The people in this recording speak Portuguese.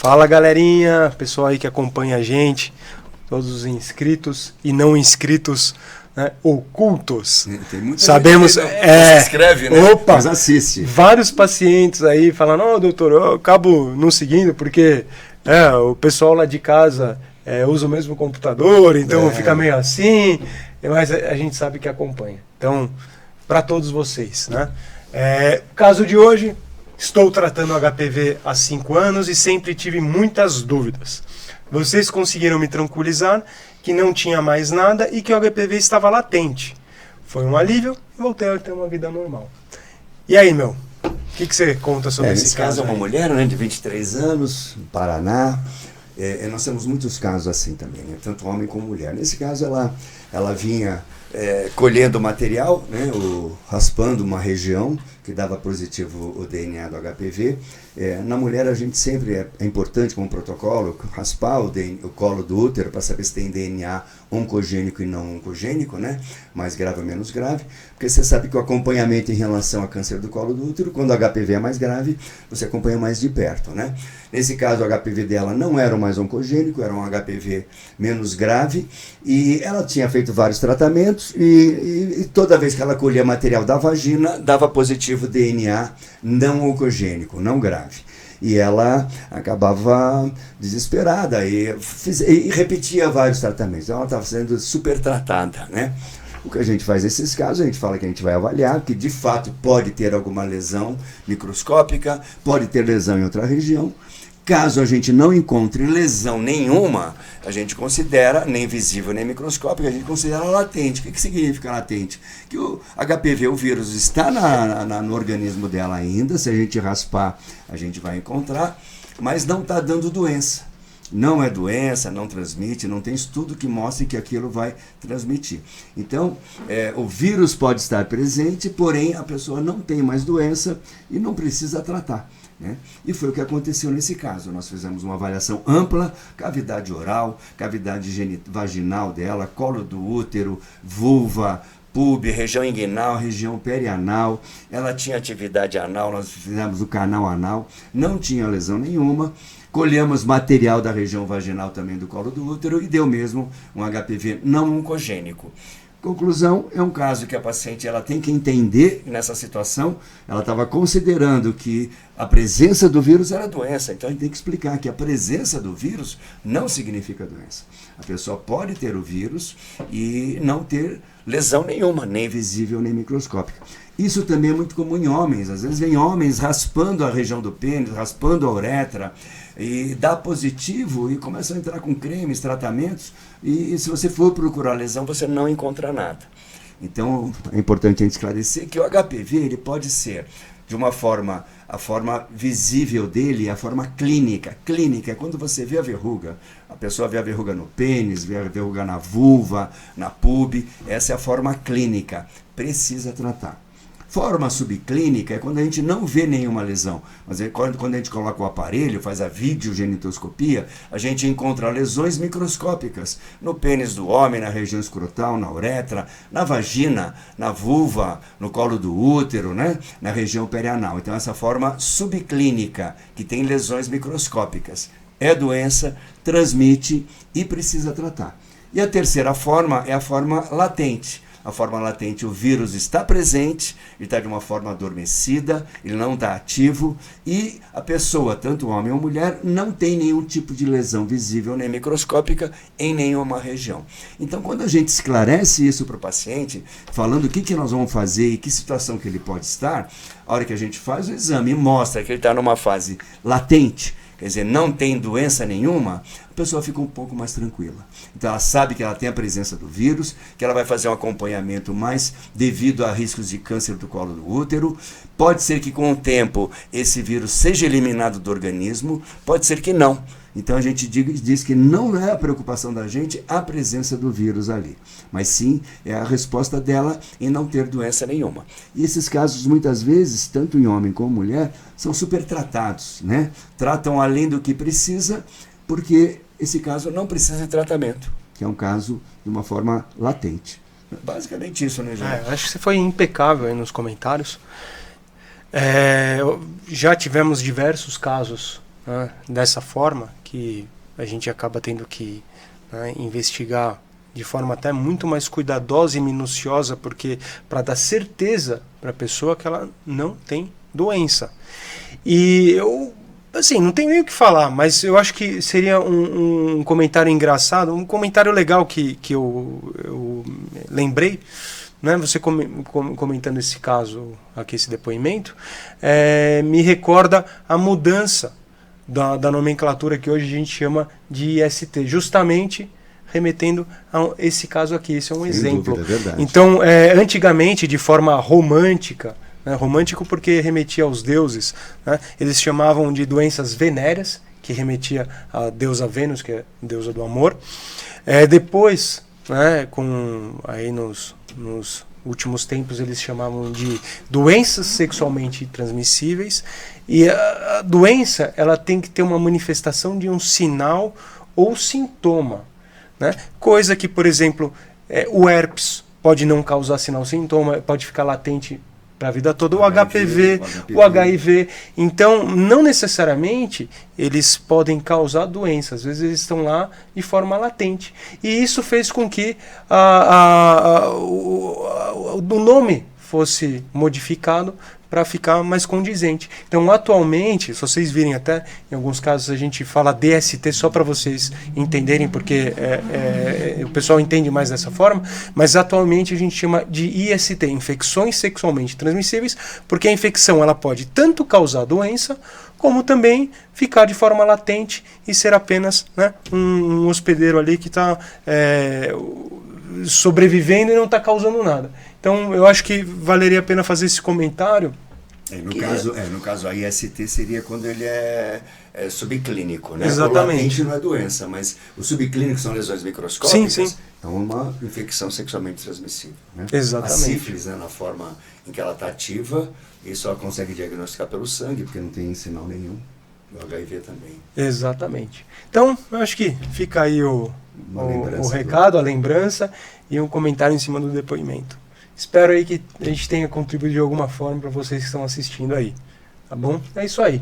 Fala galerinha, pessoal aí que acompanha a gente, todos os inscritos e não inscritos, né, ocultos. Tem muita Sabemos, gente que se inscreve, né? Opa, mas assiste. Vários pacientes aí falando, ó, doutor, eu acabo não seguindo porque o pessoal lá de casa usa o mesmo computador, então fica meio assim, mas a gente sabe que acompanha. Então, para todos vocês, né? Caso de hoje, estou tratando HPV há 5 anos e sempre tive muitas dúvidas. Vocês conseguiram me tranquilizar que não tinha mais nada e que o HPV estava latente. Foi um alívio e voltei a ter uma vida normal. E aí, meu? O que você conta sobre esse caso? É uma mulher, né, de 23 anos, no Paraná. Nós temos muitos casos assim também, né? Tanto homem como mulher. Nesse caso, ela vinha colhendo material, né, raspando uma região que dava positivo o DNA do HPV. Na mulher, a gente sempre é importante, como protocolo, raspar o colo do útero para saber se tem DNA oncogênico e não oncogênico, né? Mais grave ou menos grave, porque você sabe que o acompanhamento em relação a câncer do colo do útero, quando o HPV é mais grave, você acompanha mais de perto, né? Nesse caso, o HPV dela não era o mais oncogênico, era um HPV menos grave, e ela tinha feito vários tratamentos, e toda vez que ela colhia material da vagina, dava positivo DNA não oncogênico, não grave. E ela acabava desesperada e repetia vários tratamentos. Então ela estava sendo super tratada, né? O que a gente faz nesses casos, a gente fala que a gente vai avaliar, que de fato pode ter alguma lesão microscópica, pode ter lesão em outra região. Caso a gente não encontre lesão nenhuma, a gente considera, nem visível nem microscópica, a gente considera latente. O que significa latente? Que o HPV, o vírus, está no organismo dela ainda, se a gente raspar, a gente vai encontrar, mas não está dando doença. Não é doença, não transmite, não tem estudo que mostre que aquilo vai transmitir. Então, o vírus pode estar presente, porém a pessoa não tem mais doença e não precisa tratar. Né? E foi o que aconteceu nesse caso. Nós fizemos uma avaliação ampla, cavidade oral, cavidade vaginal dela, colo do útero, vulva, púbio, região inguinal, região perianal. Ela tinha atividade anal, nós fizemos o canal anal, não tinha lesão nenhuma. Colhemos material da região vaginal também do colo do útero e deu mesmo um HPV não oncogênico. Conclusão, é um caso que a paciente ela tem que entender nessa situação. Ela estava considerando que a presença do vírus era doença, então a gente tem que explicar que a presença do vírus não significa doença. A pessoa pode ter o vírus e não ter lesão nenhuma, nem visível nem microscópica. Isso também é muito comum em homens. Às vezes vem homens raspando a região do pênis, raspando a uretra, e dá positivo e começam a entrar com cremes, tratamentos, e se você for procurar lesão, você não encontra nada. Então, é importante a gente esclarecer que o HPV ele pode ser, de uma forma, a forma visível dele é a forma clínica. Clínica é quando você vê a verruga. A pessoa vê a verruga no pênis, vê a verruga na vulva, na pube. Essa é a forma clínica. Precisa tratar. Forma subclínica é quando a gente não vê nenhuma lesão, mas quando a gente coloca o aparelho, faz a videogenitoscopia, a gente encontra lesões microscópicas no pênis do homem, na região escrotal, na uretra, na vagina, na vulva, no colo do útero, né? Na região perianal. Então essa forma subclínica, que tem lesões microscópicas, é doença, transmite e precisa tratar. E a terceira forma é a forma latente. A forma latente, o vírus está presente, ele está de uma forma adormecida, ele não está ativo e a pessoa, tanto homem ou mulher, não tem nenhum tipo de lesão visível nem microscópica em nenhuma região. Então, quando a gente esclarece isso para o paciente, falando o que nós vamos fazer e que situação que ele pode estar, a hora que a gente faz o exame e mostra que ele está numa fase latente, quer dizer, não tem doença nenhuma, a pessoa fica um pouco mais tranquila. Então ela sabe que ela tem a presença do vírus, que ela vai fazer um acompanhamento mais devido a riscos de câncer do colo do útero. Pode ser que com o tempo esse vírus seja eliminado do organismo, pode ser que não. Então a gente diz que não é a preocupação da gente a presença do vírus ali, mas sim é a resposta dela em não ter doença nenhuma. E esses casos muitas vezes, tanto em homem como mulher, são super tratados, né? Tratam além do que precisa, porque esse caso não precisa de tratamento, que é um caso de uma forma latente. Basicamente isso, né, João? Acho que você foi impecável aí nos comentários. Já tivemos diversos casos né, dessa forma, que a gente acaba tendo que, né, investigar de forma até muito mais cuidadosa e minuciosa, porque para dar certeza para a pessoa que ela não tem doença. E eu, assim, não tenho nem o que falar, mas eu acho que seria um comentário engraçado, um comentário legal que eu lembrei, né? Você comentando esse caso aqui, esse depoimento, me recorda a mudança da nomenclatura que hoje a gente chama de IST, justamente remetendo a esse caso aqui. Esse é um Sem exemplo. dúvida, é verdade. Então, antigamente, de forma romântica, né, romântico porque remetia aos deuses, né, eles chamavam de doenças venéreas, que remetia à deusa Vênus, que é a deusa do amor. Depois, né, aí nos últimos tempos, eles chamavam de doenças sexualmente transmissíveis. E a doença, ela tem que ter uma manifestação de um sinal ou sintoma, né? Coisa que, por exemplo, o herpes pode não causar sinal sintoma, pode ficar latente para a vida toda, o HPV, o HIV. Então, não necessariamente eles podem causar doença, às vezes eles estão lá de forma latente. E isso fez com que o nome fosse modificado para ficar mais condizente. Então, atualmente, se vocês virem até, em alguns casos a gente fala DST só para vocês entenderem, porque o pessoal entende mais dessa forma, mas atualmente a gente chama de IST, infecções sexualmente transmissíveis, porque a infecção ela pode tanto causar doença, como também ficar de forma latente e ser apenas, né, um hospedeiro ali que está sobrevivendo e não está causando nada. Então, eu acho que valeria a pena fazer esse comentário. No caso, a IST seria quando ele é subclínico, né? Exatamente. O latente não é doença, mas o subclínico são lesões microscópicas. Sim, sim. É uma infecção sexualmente transmissível, né? Exatamente. A sífilis, né, na forma em que ela está ativa, e só consegue diagnosticar pelo sangue, porque não tem sinal nenhum. O HIV também. Exatamente. Então, eu acho que fica aí o recado, a lembrança e um comentário em cima do depoimento. Espero aí que a gente tenha contribuído de alguma forma para vocês que estão assistindo aí. Tá bom? É isso aí.